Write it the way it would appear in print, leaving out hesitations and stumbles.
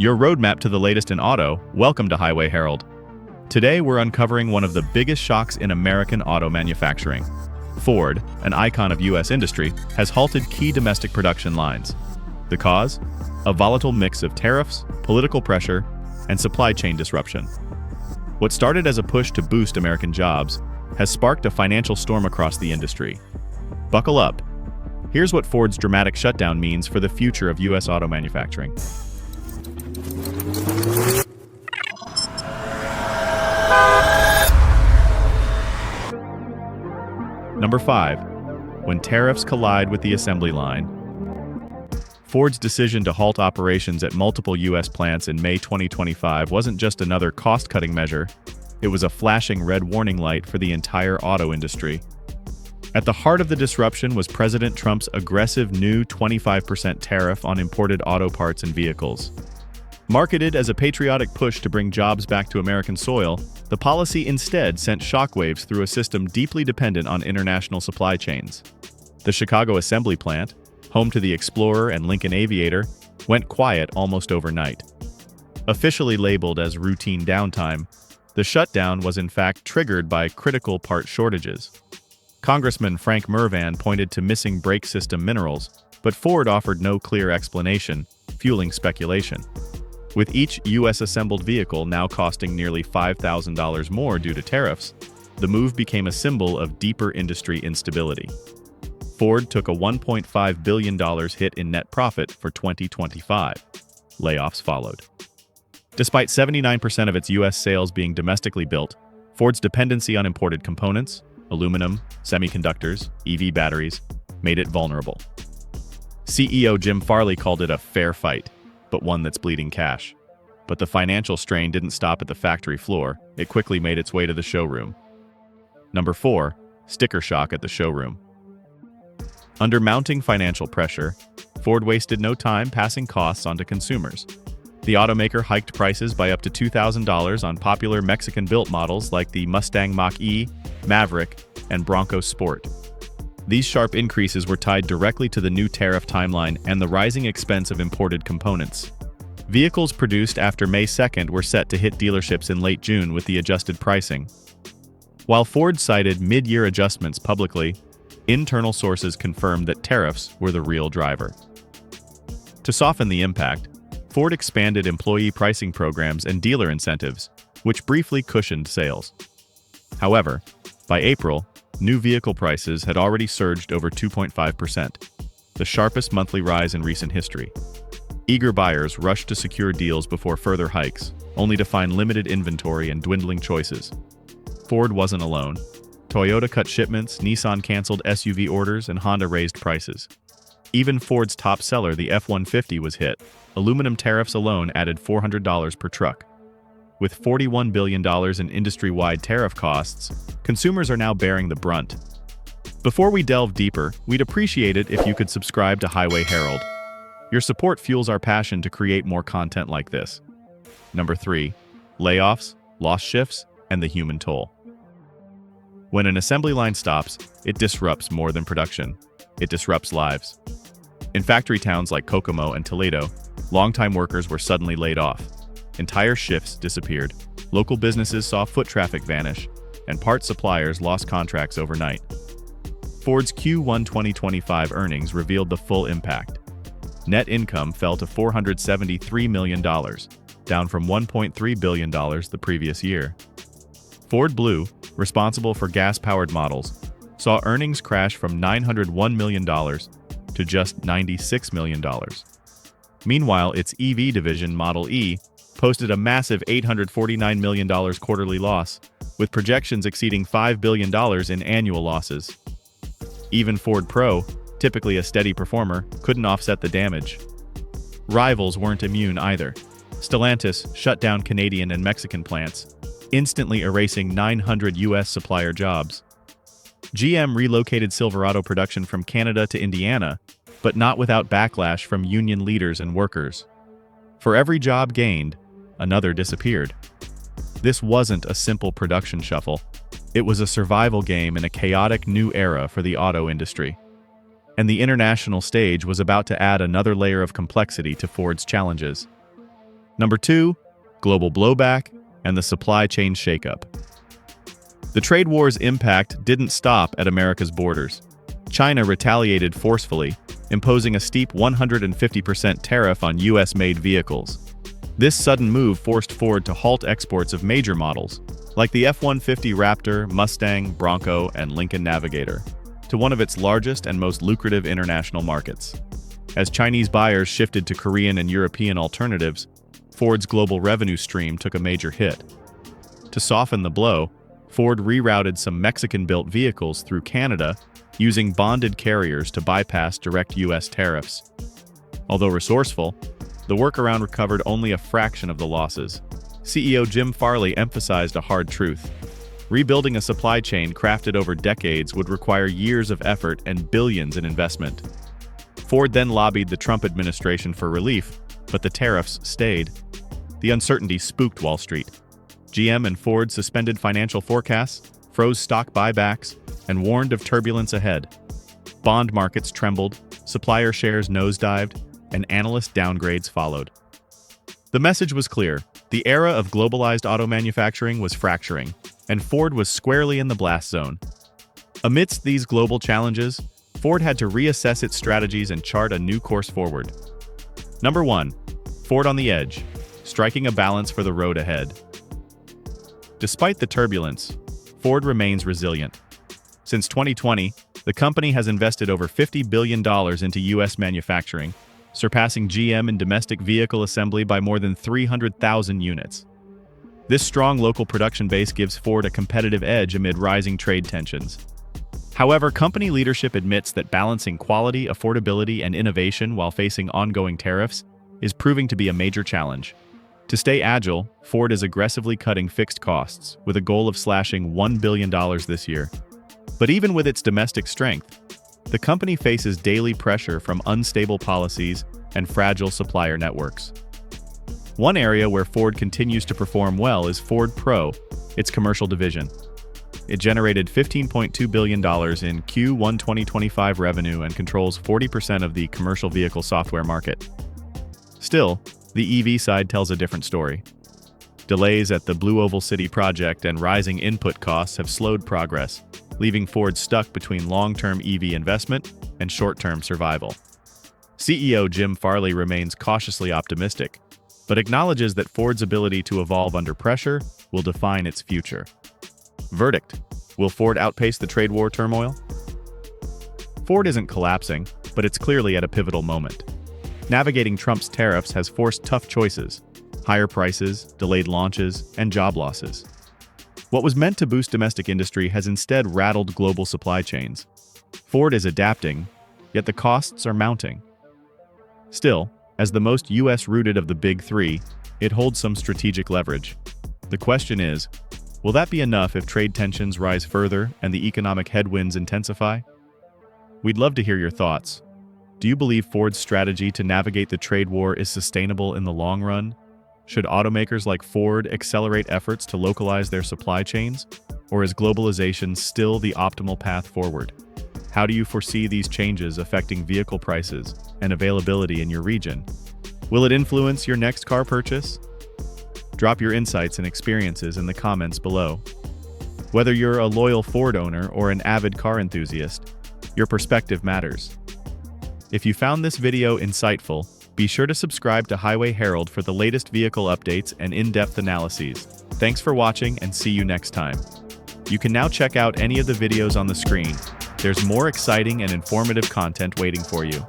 Your roadmap to the latest in auto. Welcome to Highway Herald. Today we're uncovering one of the biggest shocks in American auto manufacturing. Ford, an icon of U.S. industry, has halted key domestic production lines. The cause? A volatile mix of tariffs, political pressure, and supply chain disruption. What started as a push to boost American jobs has sparked a financial storm across the industry. Buckle up. Here's what Ford's dramatic shutdown means for the future of U.S. auto manufacturing. Number 5. When tariffs collide with the assembly line. Ford's decision to halt operations at multiple U.S. plants in May 2025 wasn't just another cost-cutting measure, it was a flashing red warning light for the entire auto industry. At the heart of the disruption was President Trump's aggressive new 25% tariff on imported auto parts and vehicles. Marketed as a patriotic push to bring jobs back to American soil, the policy instead sent shockwaves through a system deeply dependent on international supply chains. The Chicago assembly plant, home to the Explorer and Lincoln Aviator, went quiet almost overnight. Officially labeled as routine downtime, the shutdown was in fact triggered by critical part shortages. Congressman Frank Mervan pointed to missing brake system minerals, but Ford offered no clear explanation, fueling speculation. With each U.S. assembled vehicle now costing nearly $5,000 more due to tariffs, the move became a symbol of deeper industry instability. Ford took a $1.5 billion hit in net profit for 2025. Layoffs followed. Despite 79% of its U.S. sales being domestically built, Ford's dependency on imported components, aluminum, semiconductors, EV batteries, made it vulnerable. CEO Jim Farley called it a fair fight, but one that's bleeding cash. But the financial strain didn't stop at the factory floor, it quickly made its way to the showroom. Number 4. Sticker shock at the showroom. Under mounting financial pressure, Ford wasted no time passing costs on to consumers. The automaker hiked prices by up to $2,000 on popular Mexican-built models like the Mustang Mach-E, Maverick, and Bronco Sport. These sharp increases were tied directly to the new tariff timeline and the rising expense of imported components. Vehicles produced after May 2nd were set to hit dealerships in late June with the adjusted pricing. While Ford cited mid-year adjustments publicly, internal sources confirmed that tariffs were the real driver. To soften the impact, Ford expanded employee pricing programs and dealer incentives, which briefly cushioned sales. However, by April, new vehicle prices had already surged over 2.5%, the sharpest monthly rise in recent history. Eager buyers rushed to secure deals before further hikes, only to find limited inventory and dwindling choices. Ford wasn't alone. Toyota cut shipments, Nissan canceled SUV orders, and Honda raised prices. Even Ford's top seller, the F-150, was hit. Aluminum tariffs alone added $400 per truck. With $41 billion in industry-wide tariff costs, consumers are now bearing the brunt. Before we delve deeper, we'd appreciate it if you could subscribe to Highway Herald. Your support fuels our passion to create more content like this. Number 3. Layoffs, lost shifts, and the human toll. When an assembly line stops, it disrupts more than production. It disrupts lives. In factory towns like Kokomo and Toledo, longtime workers were suddenly laid off. Entire shifts disappeared, local businesses saw foot traffic vanish, and part suppliers lost contracts overnight. Ford's Q1 2025 earnings revealed the full impact. Net income fell to $473 million, down from $1.3 billion the previous year. Ford Blue, responsible for gas-powered models, saw earnings crash from $901 million to just $96 million. Meanwhile, its EV division, Model E, posted a massive $849 million quarterly loss, with projections exceeding $5 billion in annual losses. Even Ford Pro, typically a steady performer, couldn't offset the damage. Rivals weren't immune either. Stellantis shut down Canadian and Mexican plants, instantly erasing 900 U.S. supplier jobs. GM relocated Silverado production from Canada to Indiana, but not without backlash from union leaders and workers. For every job gained, another disappeared. This wasn't a simple production shuffle. It was a survival game in a chaotic new era for the auto industry. And the international stage was about to add another layer of complexity to Ford's challenges. Number 2, global blowback and the supply chain shakeup. The trade war's impact didn't stop at America's borders. China retaliated forcefully, imposing a steep 150% tariff on US-made vehicles. This sudden move forced Ford to halt exports of major models, like the F-150 Raptor, Mustang, Bronco, and Lincoln Navigator, to one of its largest and most lucrative international markets. As Chinese buyers shifted to Korean and European alternatives, Ford's global revenue stream took a major hit. To soften the blow, Ford rerouted some Mexican-built vehicles through Canada using bonded carriers to bypass direct U.S. tariffs. Although resourceful, the workaround recovered only a fraction of the losses. CEO Jim Farley emphasized a hard truth. Rebuilding a supply chain crafted over decades would require years of effort and billions in investment. Ford then lobbied the Trump administration for relief, but the tariffs stayed. The uncertainty spooked Wall Street. GM and Ford suspended financial forecasts, froze stock buybacks, and warned of turbulence ahead. Bond markets trembled, supplier shares nosedived, and analyst downgrades followed. The message was clear. The era of globalized auto manufacturing was fracturing, and Ford was squarely in the blast zone. Amidst these global challenges, Ford had to reassess its strategies and chart a new course forward. Number 1. Ford on the edge, striking a balance for the road ahead. Despite the turbulence, Ford remains resilient. Since 2020, the company has invested over $50 billion into U.S. manufacturing, surpassing GM in domestic vehicle assembly by more than 300,000 units. This strong local production base gives Ford a competitive edge amid rising trade tensions. However, company leadership admits that balancing quality, affordability, and innovation while facing ongoing tariffs is proving to be a major challenge. To stay agile, Ford is aggressively cutting fixed costs, with a goal of slashing $1 billion this year. But even with its domestic strength, the company faces daily pressure from unstable policies and fragile supplier networks. One area where Ford continues to perform well is Ford Pro, its commercial division. It generated $15.2 billion in Q1 2025 revenue and controls 40% of the commercial vehicle software market. Still, the EV side tells a different story. Delays at the Blue Oval City project and rising input costs have slowed progress, leaving Ford stuck between long-term EV investment and short-term survival. CEO Jim Farley remains cautiously optimistic, but acknowledges that Ford's ability to evolve under pressure will define its future. Verdict: will Ford outpace the trade war turmoil? Ford isn't collapsing, but it's clearly at a pivotal moment. Navigating Trump's tariffs has forced tough choices: higher prices, delayed launches, and job losses. What was meant to boost domestic industry has instead rattled global supply chains. Ford is adapting, yet the costs are mounting. Still, as the most US-rooted of the big three, it holds some strategic leverage. The question is, will that be enough if trade tensions rise further and the economic headwinds intensify? We'd love to hear your thoughts. Do you believe Ford's strategy to navigate the trade war is sustainable in the long run? Should automakers like Ford accelerate efforts to localize their supply chains? Or is globalization still the optimal path forward? How do you foresee these changes affecting vehicle prices and availability in your region? Will it influence your next car purchase? Drop your insights and experiences in the comments below. Whether you're a loyal Ford owner or an avid car enthusiast, your perspective matters. If you found this video insightful, be sure to subscribe to Highway Herald for the latest vehicle updates and in-depth analyses. Thanks for watching and see you next time. You can now check out any of the videos on the screen. There's more exciting and informative content waiting for you.